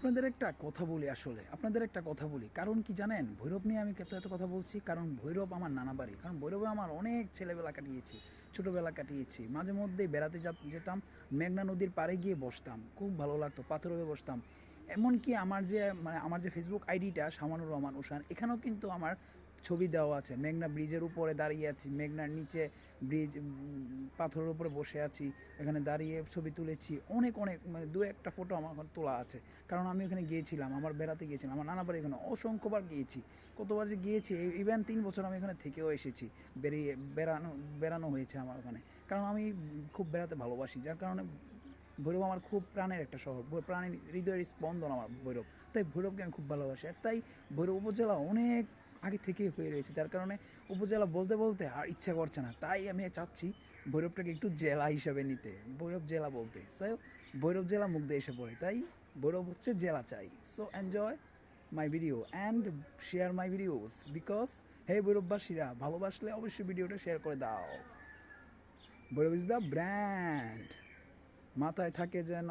আপনাদের একটা কথা বলি, আসলে আপনাদের একটা কথা বলি, কারণ কি জানেন ভৈরব নিয়ে আমি এত কথা বলছি, কারণ ভৈরব আমার নানা বাড়ি। কারণ ভৈরবে আমার অনেক ছেলেবেলা কাটিয়েছি, ছোটোবেলা কাটিয়েছি। মাঝে মধ্যেই বেড়াতে যেতাম, মেঘনা নদীর পাড়ে গিয়ে বসতাম, খুব ভালো লাগতো, পাথরে বসতাম। এমনকি আমার যে ফেসবুক আইডিটা শামানুর রহমান উষান, এখানেও কিন্তু আমার ছবি দেওয়া আছে। মেঘনা ব্রিজের উপরে দাঁড়িয়ে আছি, মেঘনার নিচে ব্রিজ, পাথরের উপরে বসে আছি, এখানে দাঁড়িয়ে ছবি তুলেছি। অনেক অনেক মানে দু একটা ফটো আমার ওখানে তোলা আছে, কারণ আমি ওখানে গিয়েছিলাম, আমার বেড়াতে গিয়েছিলাম, আমার নানা বাড়ি এখানে অসংখ্যবার গিয়েছি। কতবার যে গিয়েছি, ইভেন 3 বছর আমি এখানে থেকেও এসেছি। বেড়ানো বেড়ানো হয়েছে আমার ওখানে, কারণ আমি খুব বেড়াতে ভালোবাসি, যার কারণে ভৈরব আমার খুব প্রাণের একটা শহর, প্রাণের হৃদয়ের স্পন্দন আমার ভৈরব। তাই ভৈরবকে আমি খুব ভালোবাসি, আর তাই ভৈরব উপজেলা অনেক আগে থেকেই হয়ে রয়েছে, যার কারণে উপজেলা বলতে বলতে আর ইচ্ছা করছে না। তাই আমি চাচ্ছি ভৈরবটাকে একটু জেলা হিসাবে নিতে, ভৈরব জেলা বলতে। সো ভৈরব জেলা মুখ দিয়ে এসে পড়ে, তাই ভৈরব হচ্ছে জেলা চাই। So enjoy my video and share my videos, because হে ভৈরববাসীরা, ভালোবাসলে অবশ্যই ভিডিওটা শেয়ার করে দাও। ভৈরব ইজ দ্য ব্র্যান্ড, মাথায় থাকে যেন।